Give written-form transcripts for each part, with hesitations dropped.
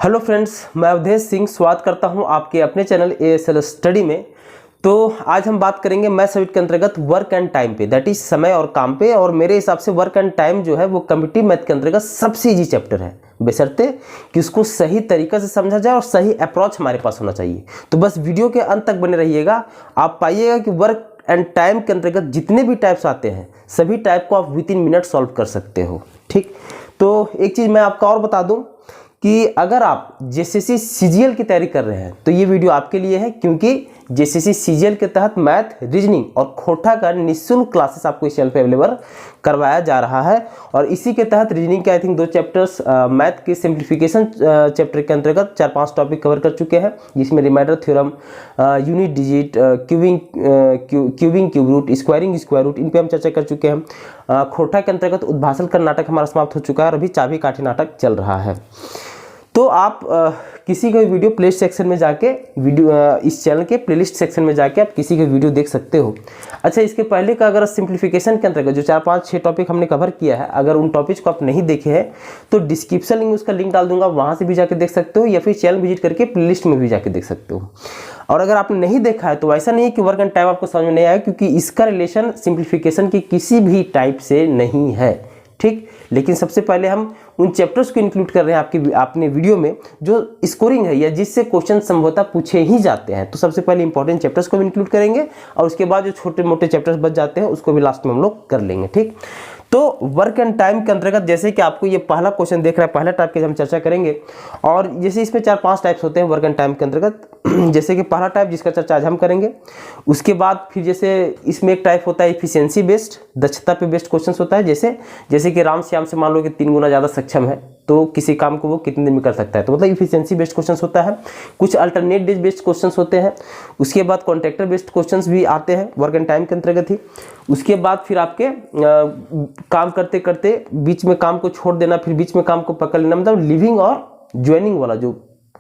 Hello friends, मैं अवधेश सिंह स्वागत करता हूं आपके अपने चैनल ASL स्टडी में। तो आज हम बात करेंगे मैथ्स यूनिट के अंतर्गत वर्क एंड टाइम पे, दैट इज समय और काम पे। और मेरे हिसाब से वर्क एंड टाइम जो है वो कम्पिटिटिव मैथ के अंतर्गत सबसे इजी चैप्टर है, बशर्ते कि उसको सही तरीके से समझा जाए और सही अप्रोच हमारे पास होना चाहिए। तो बस वीडियो के अंत तक बने रहिएगा, आप पाइएगा कि वर्क एंड टाइम के अंतर्गत जितने भी टाइप्स आते हैं सभी टाइप को आप विद इन मिनट सॉल्व कर सकते हो। ठीक, तो एक चीज़ मैं आपको और बता दूं कि अगर आप JCC CGL की तैयारी कर रहे हैं तो ये वीडियो आपके लिए है, क्योंकि JCC CGL के तहत मैथ, रीजनिंग और खोटा का निःशुल्क क्लासेस आपको इस चैनल पे अवेलेबल करवाया जा रहा है। और इसी के तहत रीजनिंग के आई थिंक 2 चैप्टर्स, मैथ के सिंप्लीफिकेशन चैप्टर के अंतर्गत 4-5 टॉपिक कवर कर चुके हैं, जिसमें remainder theorem, unit digit, cubing cube root, squaring square root, इन पे हम चर्चा कर चुके हैं। खोटा के अंतर्गत उद्भाषण का नाटक हमारा समाप्त हो चुका है और अभी चाबी काठी नाटक चल रहा है। तो आप किसी का वीडियो प्लेलिस्ट सेक्शन में जाके इस चैनल के प्लेलिस्ट सेक्शन में जाके आप किसी का वीडियो देख सकते हो। अच्छा, इसके पहले का अगर सिंप्लीफिकेशन के अंतर्गत जो 4-5-6 टॉपिक हमने कवर किया है, अगर उन टॉपिक्स को आप नहीं देखे हैं तो डिस्क्रिप्शन में उसका लिंक डाल दूंगा, वहां से भी जाके देख सकते हो, या फिर चैनल विजिट करके प्लेलिस्ट में भी जाके देख सकते हो। और अगर आपने नहीं देखा है तो ऐसा नहीं है कि वर्क एंड टाइम आपको समझ में नहीं आया, क्योंकि इसका रिलेशन सिंप्लीफिकेशन की किसी भी टाइप से नहीं है। ठीक, लेकिन सबसे पहले हम उन चैप्टर्स को इंक्लूड कर रहे हैं आपने वीडियो में जो स्कोरिंग है या जिससे क्वेश्चन संभवतः पूछे ही जाते हैं। तो सबसे पहले इंपॉर्टेंट चैप्टर्स को भी इंक्लूड करेंगे और उसके बाद जो छोटे मोटे चैप्टर्स बच जाते हैं उसको भी लास्ट में हम लोग कर लेंगे। ठीक, तो वर्क एंड टाइम के अंतर्गत जैसे कि आपको ये पहला क्वेश्चन देख रहा है, पहला टाइप की हम चर्चा करेंगे। और जैसे इसमें 4-5 टाइप्स होते हैं वर्क एंड टाइम के अंतर्गत, जैसे कि पहला टाइप जिसका चर्चा आज हम करेंगे, उसके बाद फिर जैसे इसमें एक टाइप होता है इफिशिएंसी बेस्ड, दक्षता पे बेस्ड क्वेश्चंस होता है। जैसे कि राम श्याम से मान लो कि 3 गुना ज़्यादा सक्षम है तो किसी काम को वो कितने दिन में कर सकता है, तो मतलब इफिशिएंसी बेस्ड क्वेश्चंस होता है। कुछ अल्टरनेट डेज बेस्ड क्वेश्चंस होते हैं। उसके बाद कॉन्ट्रैक्टर बेस्ड क्वेश्चंस भी आते हैं वर्क एंड टाइम के अंतर्गत ही। उसके बाद फिर आपके काम करते करते बीच में काम को छोड़ देना, फिर बीच में काम को पकड़ लेना, मतलब लिविंग और ज्वाइनिंग वाला जो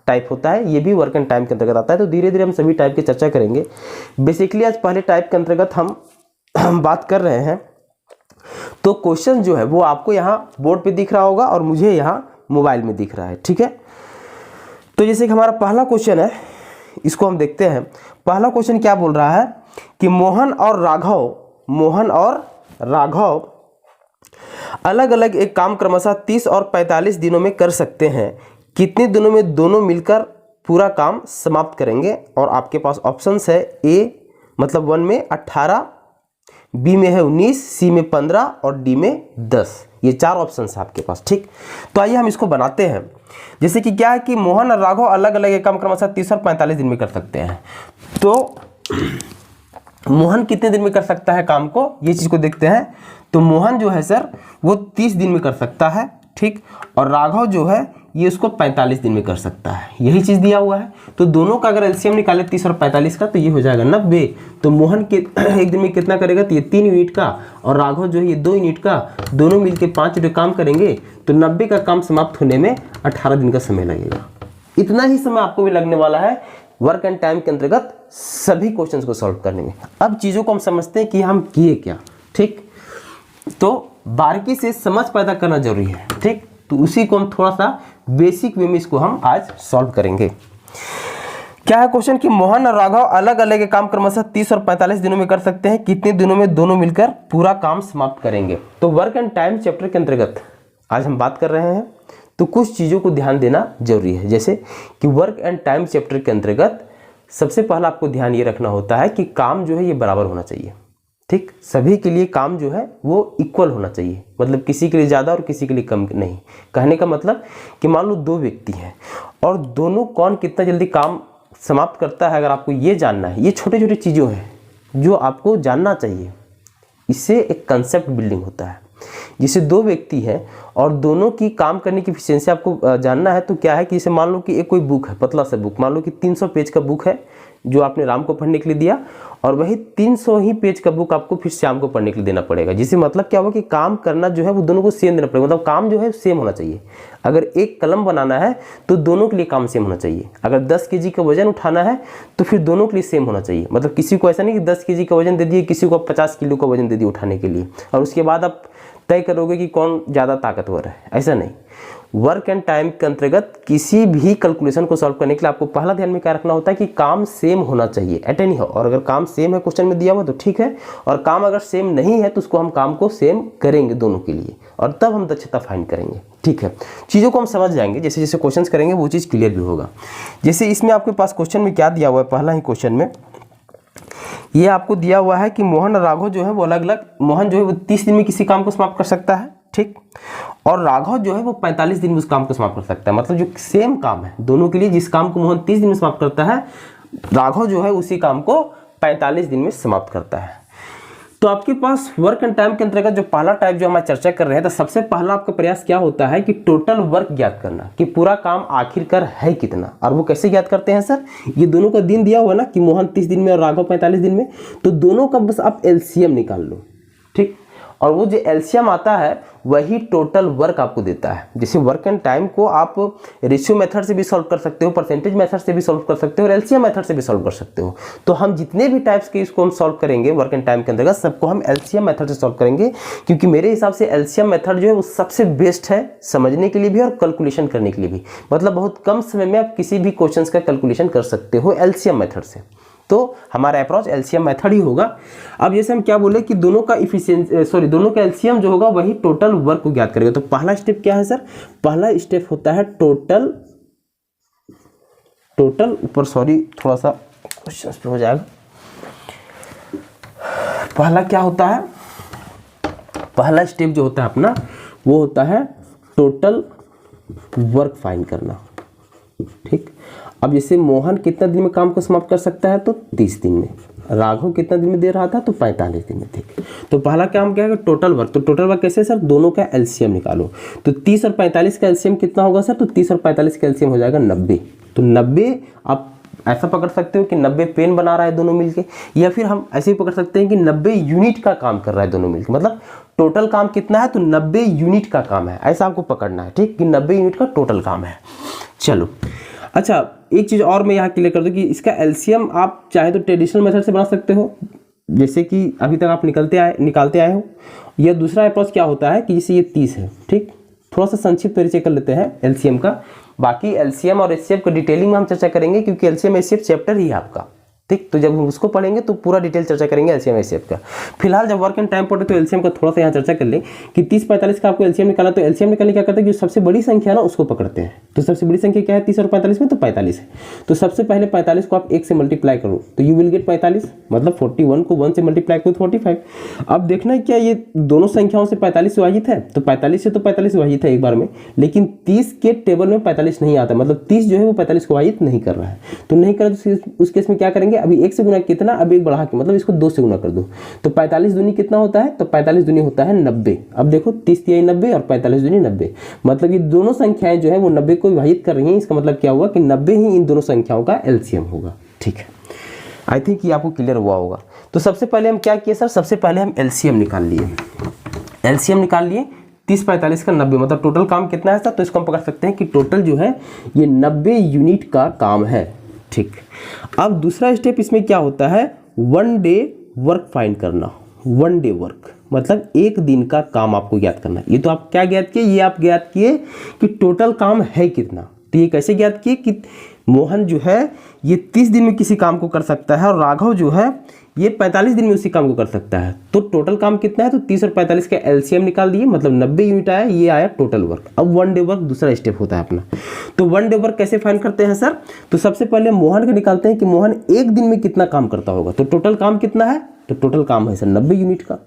टाइप होता है ये भी वर्क एंड टाइम के अंतर्गत आता है। तो धीरे धीरे हम सभी टाइप की चर्चा करेंगे। बेसिकली आज पहले टाइप के अंतर्गत हम बात कर रहे हैं। तो क्वेश्चन जो है वो आपको यहाँ बोर्ड पे दिख रहा होगा और मुझे यहाँ मोबाइल में दिख रहा है। ठीक है, तो जैसे कि हमारा पहला क्वेश्चन है, इसको हम देखते हैं। पहला क्वेश्चन क्या बोल रहा है कि मोहन और राघव अलग अलग एक काम क्रमशः 30 और 45 दिनों में कर सकते हैं। कितने दिनों में दोनों मिलकर पूरा काम समाप्त करेंगे? और आपके पास ऑप्शंस है, ए मतलब 1 में 18, बी में है 19, सी में 15 और डी में 10। ये 4 ऑप्शंस है आपके पास। ठीक, तो आइए हम इसको बनाते हैं। जैसे कि क्या है कि मोहन और राघव अलग अलग एक काम क्रमशः 30 और 45 दिन में कर सकते हैं। तो मोहन कितने दिन में कर सकता है काम को, ये चीज को देखते हैं। तो मोहन जो है सर वो 30 दिन में कर सकता है। ठीक, और राघव जो है ये उसको 45 दिन में कर सकता है, यही चीज दिया हुआ है। तो दोनों का अगर एलसीएम निकाले 30 और 45 का तो ये हो जाएगा 90। तो मोहन के एक दिन में कितना करेगा, तो ये 3 यूनिट का, और राघव जो है ये 2 यूनिट का, दोनों मिलके 5 यूनिट काम करेंगे। तो 90 का काम समाप्त होने में 18 दिन का समय लगेगा। इतना ही समय आपको भी लगने वाला है वर्क एंड टाइम के अंतर्गत सभी क्वेश्चन को सॉल्व करने में। अब चीजों को हम समझते हैं कि हम किए क्या। ठीक, तो बारीकी से समझ पैदा करना जरूरी है। ठीक, तो उसी को हम थोड़ा सा बेसिक वे में इसको हम आज सॉल्व करेंगे। क्या है क्वेश्चन कि मोहन और राघव अलग अलग काम क्रमशः 30 और 45 दिनों में कर सकते हैं। कितने दिनों में दोनों मिलकर पूरा काम समाप्त करेंगे? तो वर्क एंड टाइम चैप्टर के अंतर्गत आज हम बात कर रहे हैं, तो कुछ चीजों को ध्यान देना जरूरी है। जैसे कि वर्क एंड टाइम चैप्टर के अंतर्गत सबसे पहला आपको ध्यान ये रखना होता है कि काम जो है ये बराबर होना चाहिए। ठीक, सभी के लिए काम जो है वो इक्वल होना चाहिए, मतलब किसी के लिए ज़्यादा और किसी के लिए कम नहीं। कहने का मतलब कि मान लो 2 व्यक्ति हैं और दोनों कौन कितना जल्दी काम समाप्त करता है, अगर आपको ये जानना है, ये छोटे छोटे चीज़ों हैं जो आपको जानना चाहिए। इससे एक कंसेप्ट बिल्डिंग होता है। जैसे 2 व्यक्ति हैं और दोनों की काम करने की एफिशिएंसी आपको जानना है, तो क्या है कि जैसे मान लो कि एक कोई बुक है, पतला सा बुक, मान लो कि 300 पेज का बुक है जो आपने राम को पढ़ने के लिए दिया, और वही 300 ही पेज का बुक आपको फिर श्याम को पढ़ने के लिए देना पड़ेगा। जिससे मतलब क्या हुआ कि काम करना जो है वो दोनों को सेम देना पड़ेगा, मतलब काम जो है सेम होना चाहिए। अगर एक कलम बनाना है तो दोनों के लिए काम सेम होना चाहिए। अगर 10 केजी का वजन उठाना है तो फिर दोनों के लिए सेम होना चाहिए। मतलब किसी को ऐसा नहीं कि 10 केजी का वजन दे दिए, किसी को 50 किलो का वजन दे दिए उठाने के लिए, और उसके बाद आप तय करोगे कि कौन ज़्यादा ताकतवर है, ऐसा नहीं। वर्क एंड टाइम के अंतर्गत किसी भी कैलकुलेशन को सॉल्व करने के लिए आपको पहला ध्यान में क्या रखना होता है कि काम सेम होना चाहिए एट एनी हाउ। और अगर काम सेम है क्वेश्चन में दिया हुआ तो ठीक है, और काम अगर सेम नहीं है तो उसको हम काम को सेम करेंगे दोनों के लिए, और तब हम दक्षता फाइंड करेंगे। ठीक है, चीज़ों को हम समझ जाएंगे, जैसे जैसे क्वेश्चन करेंगे वो चीज़ क्लियर भी होगा। जैसे इसमें आपके पास क्वेश्चन में क्या दिया हुआ है, पहला ही क्वेश्चन में ये आपको दिया हुआ है कि मोहन और राघव जो है वो अलग अलग, मोहन जो है वो 30 दिन में किसी काम को समाप्त कर सकता है, ठीक, और राघव जो है वो 45 दिन में उस काम को समाप्त कर सकता है। मतलब जो सेम काम है दोनों के लिए, जिस काम को मोहन 30 दिन में समाप्त करता है, राघव जो है उसी काम को 45 दिन में समाप्त करता है। तो आपके पास वर्क एंड टाइम के अंतर्गत जो पहला टाइप जो हम चर्चा कर रहे हैं, तो सबसे पहला आपका प्रयास क्या होता है कि टोटल वर्क ज्ञात करना, कि पूरा काम आखिरकार है कितना। और वो कैसे ज्ञात करते हैं सर, ये दोनों का दिन दिया हुआ ना कि मोहन 30 दिन में और राघव 45 दिन में, तो दोनों का बस आप एलसीएम निकाल लो, ठीक, और वो जो एलसीएम आता है वही टोटल वर्क आपको देता है। जैसे वर्क एंड टाइम को आप रेशियो मेथड से भी सॉल्व कर सकते हो, परसेंटेज मेथड से भी सॉल्व कर सकते हो, और एलसीएम मेथड से भी सॉल्व कर सकते हो। तो हम जितने भी टाइप्स के इसको हम सॉल्व करेंगे वर्क एंड टाइम के अंतर्गत, सबको हम एलसीएम मेथड से सॉल्व करेंगे, क्योंकि मेरे हिसाब से एलसीएम मेथड जो है वो सबसे बेस्ट है समझने के लिए भी और कैलकुलेशन करने के लिए भी। मतलब बहुत कम समय में आप किसी भी क्वेश्चन का कैलकुलेशन कर सकते हो एलसीएम मेथड से। तो हमारा अप्रोच एलसीएम मेथड ही होगा। अब जैसे हम क्या बोले कि दोनों का दोनों का एलसीएम जो होगा वही टोटल वर्क को ज्ञात करेगा। तो पहला स्टेप क्या है सर, पहला स्टेप होता है टोटल ऊपर थोड़ा सा क्वेश्चन पे हो जाएगा। पहला क्या होता है, पहला स्टेप जो होता है अपना वो होता है टोटल वर्क फाइंड करना, ठीक। अब जैसे मोहन कितना दिन में काम को समाप्त कर सकता है, तो 30 दिन में, राघव कितना दिन में दे रहा था, तो 45 दिन में, ठीक। तो पहला काम क्या है, टोटल वर्क। तो टोटल वर्क कैसे सर, दोनों का एलसीएम निकालो। तो 30 और 45 का एलसीएम कितना होगा सर, तो 30 और 45 का एलसीएम हो जाएगा 90। तो 90 आप ऐसा पकड़ सकते हो कि 90 पेन बना रहा है दोनों मिलके, या फिर हम ऐसे ही पकड़ सकते हैं कि 90 यूनिट का काम कर रहा है दोनों मिलके। मतलब टोटल काम कितना है, तो 90 यूनिट का काम है, ऐसा आपको पकड़ना है, ठीक, कि 90 यूनिट का टोटल काम है। चलो अच्छा, एक चीज़ और मैं यहाँ क्लियर कर दूँ कि इसका एलसीएम आप चाहे तो ट्रेडिशनल मेथड से बना सकते हो, जैसे कि अभी तक आप निकालते आए हो, या दूसरा अप्रोच क्या होता है कि जैसे ये 30 है, ठीक। थोड़ा सा संक्षिप्त परिचय कर लेते हैं एलसीएम का, बाकी एलसीएम और एचसीएफ को डिटेलिंग में हम चर्चा करेंगे, क्योंकि एलसीएम एचसीएफ चैप्टर ही है आपका, ठीक। तो जब हम उसको पढ़ेंगे तो पूरा डिटेल चर्चा करेंगे एलसीएम एचसीएफ का। फिलहाल जब वर्क एंड टाइम पढ़े तो एलसीएम का थोड़ा सा यहाँ चर्चा कर लें कि 30-45 का आपको एलसीएम निकाला। तो एलसीएम निकालने क्या करते हैं, जो सबसे बड़ी संख्या है ना उसको पकड़ते हैं। तो सबसे बड़ी संख्या क्या है 30 और 45 में, तो 45 है। तो सबसे पहले 45 को आप 1 से मल्टीप्लाई करो तो यू विल गेट 45, मतलब 41 को 1 से मल्टीप्लाई करो 45। अब देखना है क्या ये दोनों संख्याओं से 45 विभाजित है, तो 45 से तो 45 विभाजित है एक बार में, लेकिन 30 के टेबल में 45 नहीं आता, मतलब 30 जो है वो 45 को विभाजित नहीं कर रहा है। तो नहीं कर उस केस में क्या करेंगे, अभी 1 से गुना कितना, अब 1 बढ़ा के मतलब इसको 2 से गुना कर दो। तो 45 दूनी कितना होता है, तो 45 दूनी होता है 90। अब देखो 30 तिहाई 90 और 45 दूनी 90, मतलब ये दोनों संख्याएं जो है वो 90 को विभाजित कर रही हैं। इसका मतलब क्या हुआ कि 90 ही इन दोनों संख्याओं का एलसीएम होगा, ठीक है। आई थिंक ये आपको क्लियर हुआ होगा। तो सबसे पहले हम क्या किए सर, सबसे पहले हम एलसीएम निकाल लिए, 30-45 का 90, मतलब टोटल काम कितना है सर, तो इसको हम पकड़ सकते हैं कि टोटल जो है ये 90 यूनिट का काम है, ठीक। अब दूसरा स्टेप इसमें क्या होता है, 1 डे वर्क फाइंड करना। 1 डे वर्क मतलब एक दिन का काम आपको ज्ञात करना। ये तो आप क्या ज्ञात किए, ये आप ज्ञात किए कि टोटल काम है कितना। तो ये कैसे ज्ञात किए कि मोहन जो है ये 30 दिन में किसी काम को कर सकता है और राघव जो है ये 45 दिन में उसी काम को कर सकता है। तो टोटल काम कितना है, तो 30 और 45 का एलसीएम निकाल दिए, मतलब 90 यूनिट आया, ये आया टोटल वर्क। अब 1 डे वर्क दूसरा स्टेप होता है अपना। तो 1 डे वर्क कैसे फाइंड करते हैं सर, तो सबसे पहले मोहन का निकालते हैं कि मोहन एक दिन में कितना काम करता होगा। तो टोटल काम कितना है, तो टोटल काम है सर 90 यूनिट का,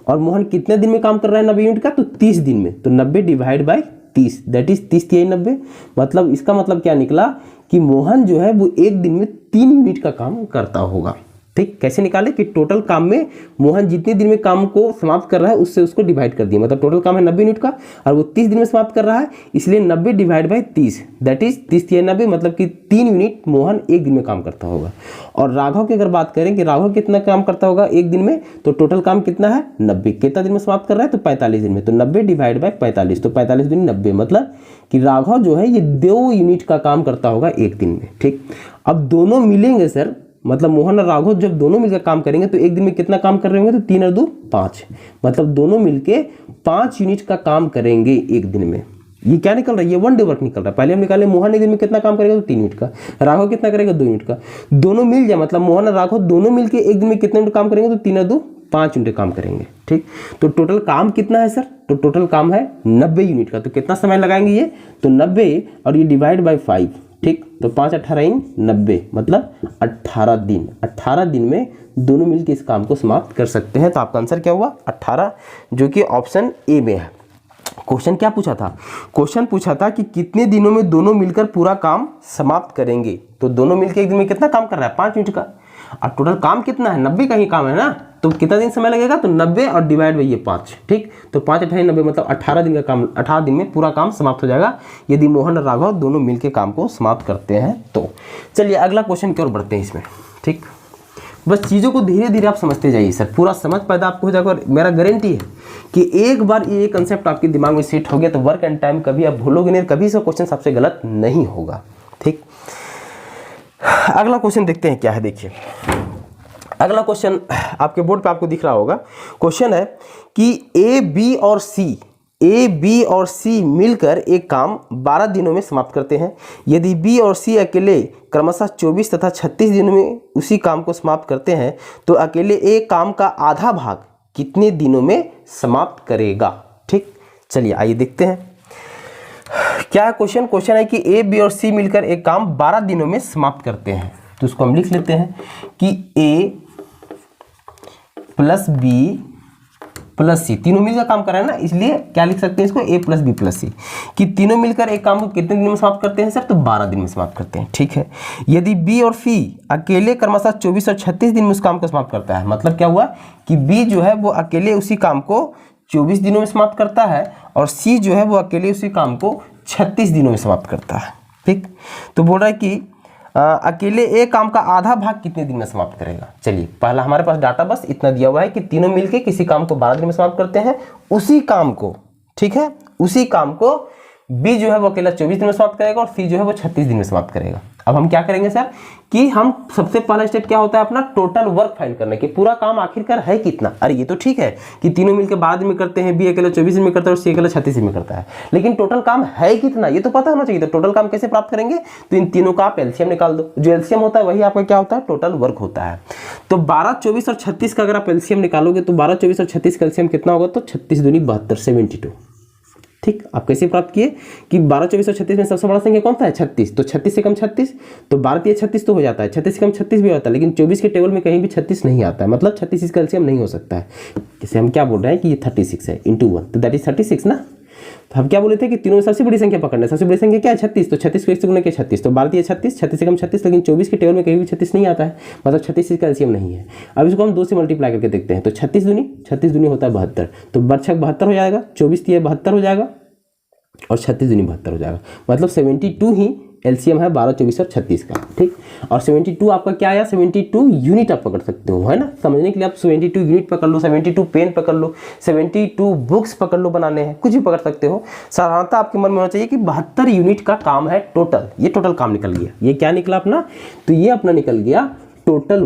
और मोहन कितने दिन में काम कर रहा है 90 यूनिट का, तो 30 दिन में। तो 90 डिवाइड बाई 30 दैट इज 30 तिहाई 90, मतलब इसका मतलब क्या निकला कि मोहन जो है वो एक दिन में 3 यूनिट का काम करता होगा, ठीक। कैसे निकाले कि टोटल काम में मोहन जितने दिन में काम को समाप्त कर रहा है उससे उसको डिवाइड कर दिया, मतलब टोटल काम है 90 यूनिट का और वो 30 दिन में समाप्त कर रहा है, इसलिए 90 डिवाइड बाई 30 दैट इज 30 तिहाई 90, मतलब कि 3 यूनिट मोहन एक दिन में काम करता होगा। और राघव की अगर बात करें कि राघव कितना काम करता होगा एक दिन में, तो टोटल काम कितना है 90, कितना दिन में समाप्त कर रहा है, तो 45 दिन में। तो 90 डिवाइड बाई 45, तो 45 दिन 90, मतलब कि राघव जो है ये 2 यूनिट का काम करता होगा एक दिन में, ठीक। अब दोनों मिलेंगे सर मतलब मोहन और राघव जब दोनों मिलकर काम करेंगे तो एक दिन में कितना काम कर रहे होंगे, तो 3 और 2 5, मतलब दोनों मिलके 5 यूनिट का काम करेंगे एक दिन में। ये क्या निकल रहा है, ये 1 डे वर्क निकल रहा है। पहले हम निकाले मोहन एक दिन में कितना काम करेगा, तो 3 यूनिट का, राघव कितना करेगा, 2 यूनिट का। दोनों मिल जाए मतलब मोहन और राघव दोनों मिलके एक दिन में कितने यूनिट काम करेंगे, तो 3 और 2 5 यूनिट काम करेंगे। ठीक, तो टोटल काम कितना है सर, तो टोटल काम है 90 यूनिट का। तो कितना समय लगाएंगे ये, तो 90 और ये डिवाइड बाय 5। ठीक, तो 5 18 90 मतलब 18 दिन। 18 दिन में दोनों मिलकर इस काम को समाप्त कर सकते हैं। तो आपका आंसर क्या हुआ, 18, जो कि ऑप्शन ए में है। क्वेश्चन क्या पूछा था, क्वेश्चन पूछा था कि कितने दिनों में दोनों मिलकर पूरा काम समाप्त करेंगे। तो दोनों मिलकर एक दिन में कितना काम कर रहा है, 5 यूनिट का। और टोटल काम कितना है, 90 का ही काम है ना, तो कितना दिन समय लगेगा, तो 90 और डिवाइड बाई ये 5। ठीक, तो 5 18 90 मतलब 18 दिन का काम, 18 दिन में पूरा काम समाप्त हो जाएगा यदि मोहन और राघव दोनों मिलकर काम को समाप्त करते हैं तो। चलिए अगला क्वेश्चन की ओर बढ़ते हैं इसमें। ठीक, बस चीज़ों को धीरे धीरे आप समझते जाइए सर, पूरा समझ पैदा आपको हो जाएगा। और मेरा गारंटी है कि एक बार ये कंसेप्ट आपके दिमाग में सेट हो गया तो वर्क एंड टाइम कभी आप भूलोगे नहीं, कभी से क्वेश्चन आपसे गलत नहीं होगा। ठीक, अगला क्वेश्चन देखते हैं क्या है। देखिए अगला क्वेश्चन आपके बोर्ड पे आपको दिख रहा होगा। क्वेश्चन है कि ए बी और सी मिलकर एक काम 12 दिनों में समाप्त करते हैं। यदि बी और सी अकेले क्रमशः 24 तथा 36 दिनों में उसी काम को समाप्त करते हैं तो अकेले ए काम का आधा भाग कितने दिनों में समाप्त करेगा। ठीक, चलिए आइए देखते हैं क्या है क्वेश्चन। क्वेश्चन है कि ए बी और सी मिलकर एक काम 12 दिनों में समाप्त करते हैं। तो उसको हम लिख लेते हैं कि ए प्लस बी प्लस सी, तीनों मिलकर काम कर रहे हैं ना, इसलिए क्या लिख सकते हैं इसको, ए प्लस बी प्लस सी, कि तीनों मिलकर एक काम को कितने दिन में समाप्त करते हैं सर, तो 12 दिन में समाप्त करते हैं। ठीक है, यदि बी और सी अकेले क्रमशः 24 और 36 दिन में उस काम को समाप्त करता है, मतलब क्या हुआ कि बी जो है वो अकेले उसी काम को 24 दिनों में समाप्त करता है और सी जो है वो अकेले उसी काम को 36 दिनों में समाप्त करता है। ठीक, तो बोल रहा है कि अकेले एक काम का आधा भाग कितने दिन में समाप्त करेगा। चलिए पहला हमारे पास डाटा बस इतना दिया हुआ है कि तीनों मिलके किसी काम को 12 दिन में समाप्त करते हैं, उसी काम को, ठीक है, उसी काम को बी जो है वो अकेला 24 दिन में समाप्त करेगा और सी जो है वो 36 दिन में समाप्त करेगा। अब हम क्या करेंगे सर कि हम सबसे पहला स्टेप क्या होता है अपना टोटल वर्क फाइंड करने के, पूरा काम आखिरकार है कितना। अरे ये तो ठीक है कि तीनों मिलकर 12 दिन में करते हैं, बी अकेला 24 दिन में करता है और सी अकेला 36 दिन में करता है, लेकिन टोटल काम है कितना ये तो पता होना चाहिए। तो टोटल काम कैसे प्राप्त करेंगे, तो इन तीनों का आप एलसीएम निकाल दो, जो एलसीएम होता है वही आपका क्या होता है, टोटल वर्क होता है। तो 12 24 और 36 का अगर आप एलसीएम निकालोगे तो 12 24 और 36 का एलसीएम कितना होगा, तो 36 दूनी 72 72। ठीक, आप कैसे प्राप्त किए कि 12 24 और 36 में सबसे बड़ा संख्या कौन सा है, 36, तो 36 से कम 36, तो 12 36 तो हो जाता है, 36 से कम 36 भी होता है, लेकिन 24 के टेबल में कहीं भी 36 नहीं आता है, मतलब 36 इसका एलसीएम नहीं हो सकता है। जैसे हम क्या बोल रहे हैं कि ये 36 है इंटू 1, तो दैट इज 36 ना। तो हम क्या बोले थे कि तीनों में सबसे बड़ी संख्या पकड़ना है, सबसे बड़ी संख्या क्या है 36, तो 36 को 1 से गुना किया 36, तो 12 36, 36 से कम 36, लेकिन 24 के टेबल में कहीं भी 36 नहीं आता है, मतलब 36 इसका एलसीएम नहीं है। अब इसको हम 2 से मल्टीप्लाई करके देखते हैं, तो 36 दूनी होता है 72, तो बर्छक 72 हो जाएगा, 24 72 हो जाएगा और 36 दूनी 72 हो जाएगा, मतलब 72 ही एलसीएम है 12 24 और 36 का। ठीक, और 72 आपका क्या आया, 72 यूनिट आप पकड़ सकते हो, है ना, समझने के लिए आप 72 यूनिट पकड़ लो, 72 पेन पकड़ लो, 72 बुक्स पकड़ लो, बनाने हैं कुछ भी पकड़ सकते हो। साधारणतः आपके मन में होना चाहिए कि 72 यूनिट का काम है टोटल, ये टोटल काम निकल गया। ये क्या निकला अपना, तो ये अपना निकल गया टोटल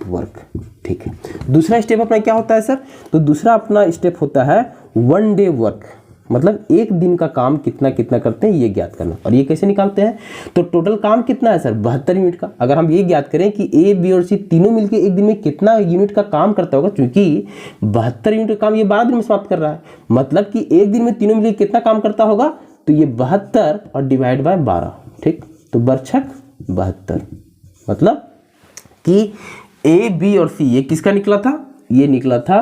वर्क। ठीक है, दूसरा स्टेप अपना क्या होता है सर, तो दूसरा अपना स्टेप होता है 1 डे वर्क, मतलब एक दिन का काम कितना कितना करते हैं ये ज्ञात करना। और ये कैसे निकालते हैं, तो टोटल काम कितना है सर 72 यूनिट का। अगर हम ये ज्ञात करें कि ए बी और सी तीनों मिलकर एक दिन में कितना यूनिट का काम करता होगा, क्योंकि 72 यूनिट का काम ये 12 दिन में समाप्त कर रहा है, मतलब कि एक दिन में तीनों मिलकर कितना काम करता होगा, तो ये 72 और डिवाइड बाय 12। ठीक, तो बर्छक 72, मतलब कि ए बी और सी ये किसका निकला था, ये निकला था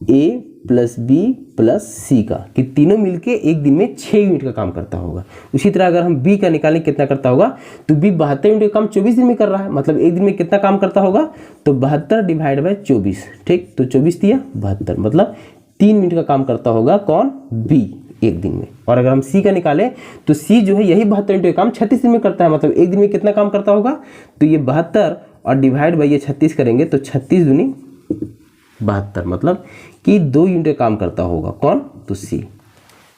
ए प्लस बी प्लस सी का, कि तीनों मिलके एक दिन में 6 यूनिट का काम करता होगा। उसी तरह अगर हम बी का निकालें कितना करता होगा, तो बी 72 यूनिट का काम 24 दिन में कर रहा है, मतलब एक दिन में कितना काम करता होगा, तो 72 डिवाइड बाय 24। ठीक, तो 24 दिया 72, मतलब 3 मिनट का काम करता होगा कौन, बी एक दिन में। और अगर हम सी का निकालें तो सी जो है यही 72 यूनिट का काम 36 दिन में करता है, मतलब एक दिन में कितना काम करता होगा, तो ये 72 और डिवाइड बाई ये 36 करेंगे तो 36 दूनी 72, मतलब कि 2 यूनिट काम करता होगा कौन, तो सी।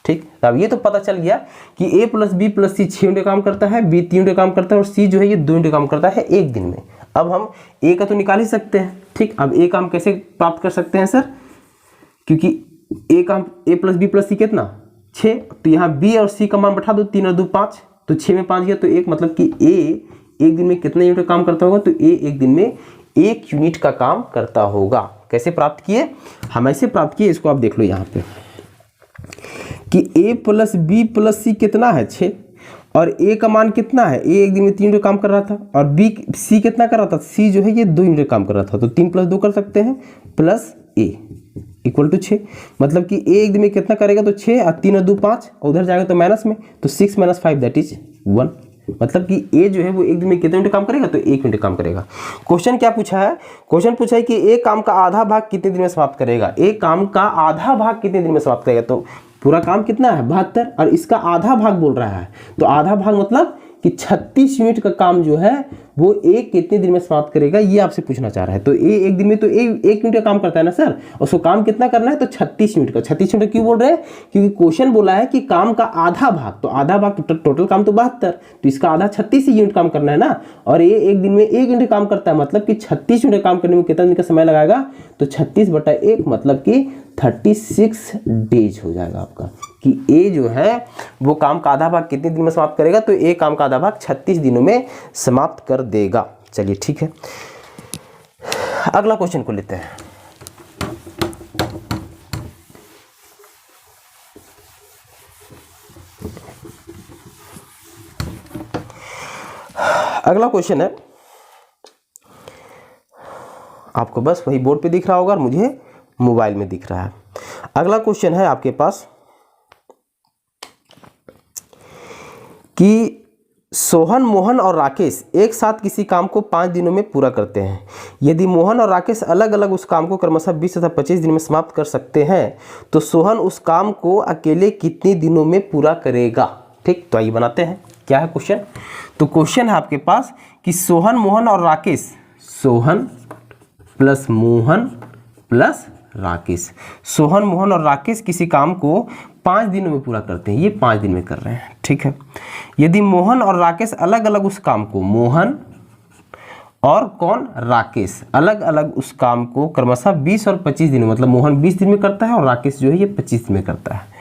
ठीक। अब ये तो पता चल गया कि A + B + C 6 यूनिट काम करता है, B 3 यूनिट काम करता है और C जो है ये 2 यूनिट काम करता है एक दिन में। अब हम A का तो निकाल ही सकते हैं, ठीक। अब A का हम कैसे प्राप्त कर सकते हैं सर, क्योंकि A + B + C कितना 6, तो यहाँ B और C का मान बैठा दो, 3 और 2 5, तो 6 में 5 गया तो 1, मतलब कि A एक दिन में कितने यूनिट काम करता होगा, तो A एक दिन में 1 यूनिट का काम करता होगा। कैसे प्राप्त किए, हम ऐसे प्राप्त किए, इसको आप देख लो यहाँ पे कि A + B + C कितना है 6, और A का मान कितना है, A एक दिन में 3 यूनिट काम कर रहा था, और C कितना कर रहा था, C जो है ये 2 यूनिट काम कर रहा था, तो 3 + 2 कर सकते हैं, प्लस A = 6, मतलब कि A एक दिन में कितना करेगा, तो 6 और 3 और 2 5, और उधर जाएगा तो माइनस में, तो 6 - 5 दैट इज 1, मतलब कि A जो है वो एक दिन में कितने यूनिट काम करेगा, तो 1 यूनिट काम करेगा। क्वेश्चन क्या पूछा है, क्वेश्चन पूछा है कि A काम का आधा भाग कितने दिन में समाप्त करेगा, A काम का आधा भाग कितने दिन में समाप्त करेगा, तो पूरा काम कितना है 72, और इसका आधा भाग बोल रहा है, तो आधा भाग मतलब कि 36 यूनिट का काम जो है वो एक कितने दिन में समाप्त करेगा, ये आपसे पूछना चाह रहा है। तो ए एक दिन में तो एक यूनिट का काम करता है ना सर, उसको काम कितना करना है, तो 36 यूनिट का। 36 यूनिट क्यों बोल रहे हैं, क्योंकि क्वेश्चन बोला है कि काम का आधा भाग, तो आधा भाग टोटल काम तो 72, तो इसका आधा 36 यूनिट काम करना है ना, और ये एक दिन में 1 यूनिट काम करता है, मतलब कि 36 यूनिट काम करने में कितना दिन का समय लगाएगा, तो 36/1 मतलब कि 36 डेज हो जाएगा आपका, कि A जो है वो काम का आधा भाग कितने दिन में समाप्त करेगा, तो A काम का आधा भाग 36 दिनों में समाप्त कर देगा। चलिए ठीक है, अगला क्वेश्चन को लेते हैं। अगला क्वेश्चन है, आपको बस वही बोर्ड पे दिख रहा होगा और मुझे मोबाइल में दिख रहा है। अगला क्वेश्चन है आपके पास कि सोहन, मोहन और राकेश एक साथ किसी काम को 5 दिनों में पूरा करते हैं। यदि मोहन और राकेश अलग अलग उस काम को क्रमशः 20 तथा 25 दिन में समाप्त कर सकते हैं, तो सोहन उस काम को अकेले कितने दिनों में पूरा करेगा। ठीक, तो आइए बनाते हैं, क्या है क्वेश्चन। तो क्वेश्चन है आपके पास कि सोहन, मोहन और राकेश, सोहन प्लस मोहन प्लस राकेश, सोहन, मोहन और राकेश किसी काम को 5 दिनों में पूरा करते हैं। ये 5 दिन में कर रहे हैं, ठीक है। यदि मोहन और राकेश अलग अलग उस काम को, मोहन और कौन, राकेश अलग अलग उस काम को क्रमशः 20 और 25 दिन, मतलब मोहन 20 दिन में करता है और राकेश जो है ये 25 दिन में करता है,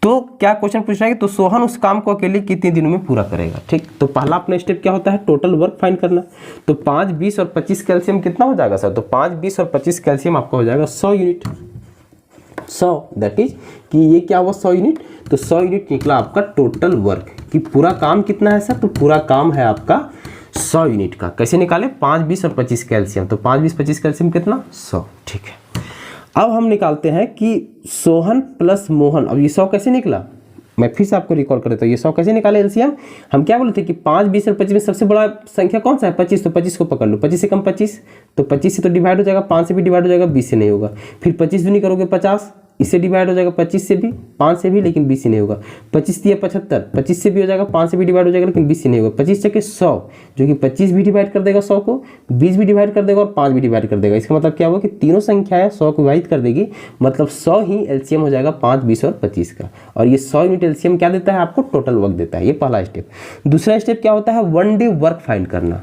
तो क्या क्वेश्चन पूछ रहा है कि तो सोहन उस काम को अकेले कितने दिनों में पूरा करेगा। ठीक, तो पहला अपना स्टेप क्या होता है, टोटल वर्क फाइंड करना। तो 5, 20 और 25 कैल्शियम कितना हो जाएगा सर, तो 5, 20 और 25 कैल्शियम आपका हो जाएगा 100 यूनिट, 100 दैट इज कि ये क्या हुआ 100 यूनिट, तो 100 यूनिट निकला आपका टोटल वर्क। कि पूरा काम कितना है सर, तो पूरा काम है आपका 100 यूनिट का। कैसे निकाले, 5, 20 और 25 कैल्शियम, तो 5, 20, 25 कैल्शियम कितना 100, ठीक है। अब हम निकालते हैं कि सोहन प्लस मोहन, अब ये 100 कैसे निकला, मैं फिर से आपको रिकॉल कर देता हूँ। ये 100 कैसे निकाले एलसीएम, हम क्या बोले थे कि 5, 20 और 25 में सबसे बड़ा संख्या कौन सा है, 25, तो 25 को पकड़ लो, 25 से कम 25, तो 25 से तो डिवाइड हो जाएगा, 5 से भी डिवाइड हो जाएगा, 20 से नहीं होगा। फिर 25 दूनी करोगे 50, इससे डिवाइड हो जाएगा 25 से भी, 5 से भी, लेकिन 20 से नहीं होगा। 25 दिया 75, 25 से भी हो जाएगा, 5 से भी डिवाइड हो जाएगा, लेकिन 20 से नहीं होगा। 25 चके 100, जो कि 25 भी डिवाइड कर देगा 100 को, 20 भी डिवाइड कर देगा और 5 भी डिवाइड कर देगा। इसका मतलब क्या हुआ कि तीनों संख्याएं 100 को विभाजित कर देगी, मतलब 100 ही एलसीएम हो जाएगा 5, 20 और 25 का। और ये 100 यूनिट एलसीएम क्या देता है आपको, टोटल वर्क देता है। ये पहला स्टेप। दूसरा स्टेप क्या होता है, 1 डे वर्क फाइंड करना।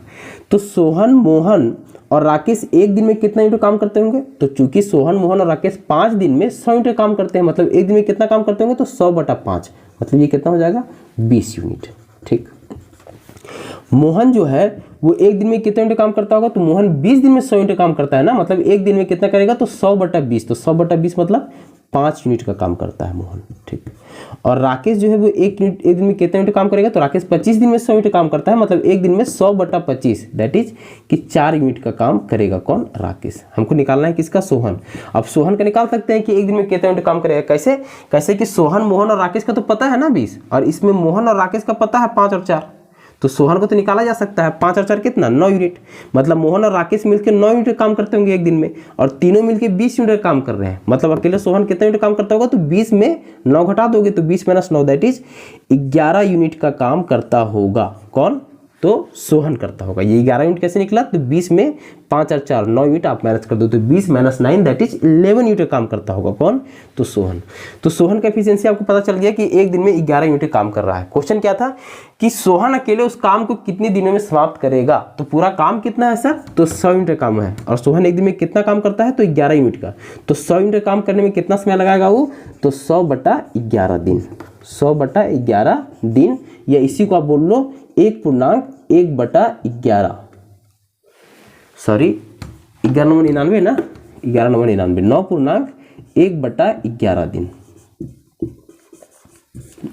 तो सोहन, मोहन और राकेश एक दिन में कितना यूनिट काम करते होंगे, तो चूंकि सोहन, मोहन और राकेश 5 दिन में 100 यूनिट काम करते हैं, मतलब एक दिन में कितना काम करते होंगे, तो 100/5, मतलब ये कितना हो जाएगा 20 यूनिट, ठीक। मोहन जो है वो एक दिन में कितने यूनिट काम करता होगा, तो मोहन 20 दिन में 100 यूनिट काम करता है ना, मतलब एक दिन में कितना करेगा, तो 100/20, तो 100/20 मतलब 5 यूनिट का काम करता है मोहन, ठीक। और राकेश जो है वो एक दिन में कितने यूनिट काम करेगा, तो राकेश 25 दिन में 100 यूनिट काम करता है, मतलब एक दिन में 100/25 दैट इज कि 4 यूनिट का काम करेगा कौन, राकेश। हमको निकालना है किसका, सोहन। अब सोहन का निकाल सकते हैं कि एक दिन में कितने यूनिट काम करेगा, कैसे, कैसे कि सोहन, मोहन और राकेश का तो पता है ना 20, और इसमें मोहन और राकेश का पता है 5 और 4, तो सोहन को तो निकाला जा सकता है। 5 और 4 कितना, 9 यूनिट, मतलब मोहन और राकेश मिलकर 9 यूनिट काम करते होंगे एक दिन में, और तीनों मिलकर 20 यूनिट काम कर रहे हैं, मतलब अकेले सोहन कितना यूनिट काम करता होगा, तो 20 में 9 घटा दोगे तो 20 - 9 दैट इज 11 यूनिट का काम करता होगा कौन, तो सोहन करता होगा। ये 11 यूनिट कैसे निकला, तो 20 में 5 और 4 9 यूनिट आप माइनस कर दो, तो 20 - 9 दैट इज 11 यूनिट काम करता होगा। कौन, तो सोहन। तो सोहन का एफिशिएंसी आपको पता चल गया कि एक दिन में 11 यूनिट काम कर रहा है। क्वेश्चन क्या था कि सोहन अकेले उस काम को कितने दिनों में समाप्त करेगा। तो पूरा काम कितना है सर, तो 100 यूनिट काम है, और सोहन एक दिन में कितना काम करता है, तो 11 यूनिट का। तो 100 यूनिट काम करने में कितना समय लगाएगा वो, तो 100/11 दिन, 100/11 दिन, या इसी को आप बोल लो 1.1/11, सॉरी 1199 ना, 1199, 9.1/11 दिन,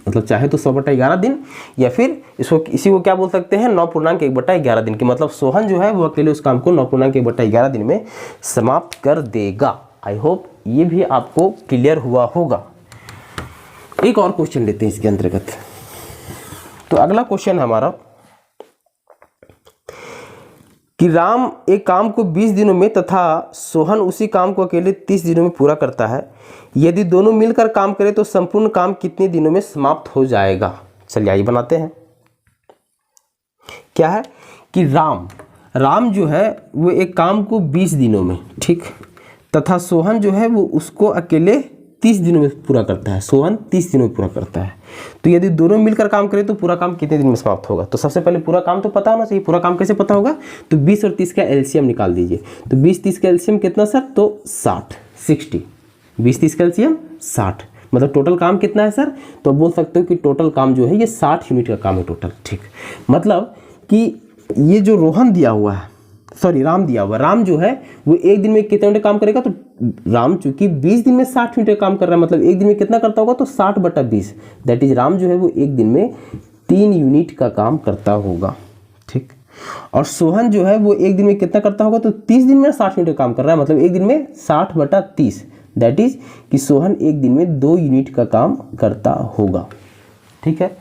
मतलब चाहे तो 100/11 दिन, या फिर इसी को क्या बोल सकते हैं, 9.1/11 दिन की। मतलब सोहन जो है वो अकेले उस काम को 9.1/11 दिन में समाप्त कर देगा। आई होप ये भी आपको क्लियर हुआ होगा। एक और क्वेश्चन लेते हैं इसके अंतर्गत। तो अगला क्वेश्चन हमारा कि राम एक काम को 20 दिनों में तथा सोहन उसी काम को अकेले 30 दिनों में पूरा करता है। यदि दोनों मिलकर काम करें तो संपूर्ण काम कितने दिनों में समाप्त हो जाएगा। चलिए आइए बनाते हैं। क्या है कि राम जो है वो एक काम को 20 दिनों में, ठीक, तथा सोहन जो है वो उसको अकेले 30 दिनों में पूरा करता है। सोहन 30 दिनों में पूरा करता है। तो यदि दोनों मिलकर काम करें तो पूरा काम कितने दिन में समाप्त होगा। तो सबसे पहले पूरा काम तो पता होना चाहिए। पूरा काम कैसे पता होगा, तो 20 और 30 का एलसीएम निकाल दीजिए। तो 20-30 का एलसीएम कितना सर, तो 60, 20-30 का एलसीएम 60, मतलब टोटल काम कितना है सर, तो बोल सकते हो कि टोटल काम जो है ये 60 यूनिट का काम है टोटल, ठीक। मतलब कि ये जो रोहन दिया हुआ है, सॉरी राम दिया हुआ, राम जो है वो एक दिन में कितने यूनिट काम करेगा, तो राम चूंकि 20 दिन में 60 यूनिट काम कर रहा है, मतलब एक दिन में कितना करता होगा, तो 60/20, दैट इज राम जो है वो एक दिन में 3 यूनिट का काम करता होगा, ठीक। और सोहन जो है वो एक दिन में कितना करता होगा, तो 30 दिन में 60 यूनिट काम कर रहा है, मतलब एक दिन में 60/30, दैट इज कि सोहन एक दिन में 2 यूनिट का काम करता होगा, ठीक है।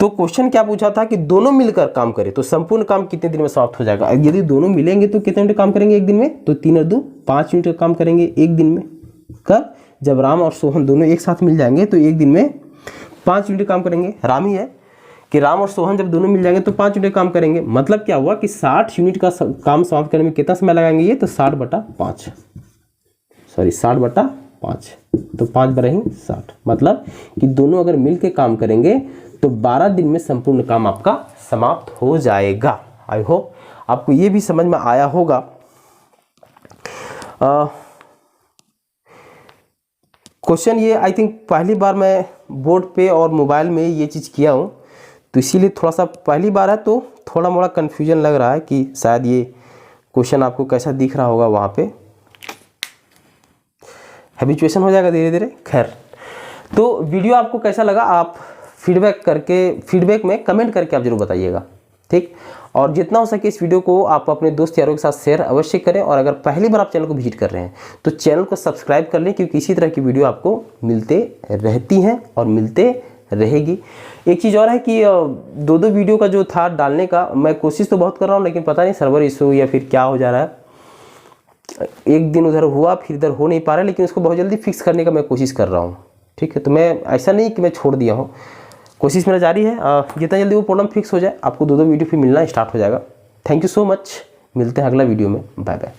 तो क्वेश्चन क्या पूछा था कि दोनों मिलकर काम करें तो संपूर्ण काम कितने दिन में समाप्त हो जाएगा। यदि दोनों मिलेंगे तो कितने यूनिट काम करेंगे एक दिन में, तो 3 और 2 5 यूनिट काम करेंगे एक दिन में। कब, जब राम और सोहन दोनों एक साथ मिल जाएंगे तो एक दिन में 5 यूनिट काम करेंगे। राम ही है कि राम और सोहन जब दोनों मिल जाएंगे तो 5 यूनिट काम करेंगे। मतलब क्या हुआ कि 60 यूनिट का काम समाप्त करने में कितना समय लगाएंगे ये, तो 60/5, सॉरी 60/5, तो 5/60, मतलब कि दोनों अगर मिल के काम करेंगे तो 12 दिन में संपूर्ण काम आपका समाप्त हो जाएगा। आई होप आपको ये भी समझ में आया होगा। क्वेश्चन ये आई थिंक पहली बार मैं बोर्ड पे और मोबाइल में ये चीज़ किया हूँ, तो इसीलिए थोड़ा सा पहली बार है तो थोड़ा मोड़ा कन्फ्यूजन लग रहा है कि शायद ये क्वेश्चन आपको कैसा दिख रहा होगा। वहाँ पे हैबिचुएशन हो जाएगा धीरे धीरे। खैर, तो वीडियो आपको कैसा लगा आप फीडबैक में कमेंट करके आप जरूर बताइएगा, ठीक। और जितना हो सके इस वीडियो को आप अपने दोस्त यारों के साथ शेयर अवश्य करें। और अगर पहली बार आप चैनल को विजिट कर रहे हैं तो चैनल को सब्सक्राइब कर लें, क्योंकि इसी तरह की वीडियो आपको मिलते रहती हैं और मिलते रहेगी। एक चीज़ और है कि 2 वीडियो का जो था डालने का, मैं कोशिश तो बहुत कर रहा हूँ, लेकिन पता नहीं सर्वर इशू या फिर क्या हो जा रहा है। एक दिन उधर हुआ फिर इधर हो नहीं पा रहा है, लेकिन उसको बहुत जल्दी फिक्स करने का मैं कोशिश कर रहा हूँ, ठीक है। तो मैं ऐसा नहीं कि मैं छोड़ दिया हूँ, कोशिश मेरा जारी है। जितना जल्दी वो प्रॉब्लम फिक्स हो जाए आपको 2 वीडियो फिर मिलना स्टार्ट हो जाएगा। थैंक यू सो मच, मिलते हैं अगला वीडियो में। Bye bye.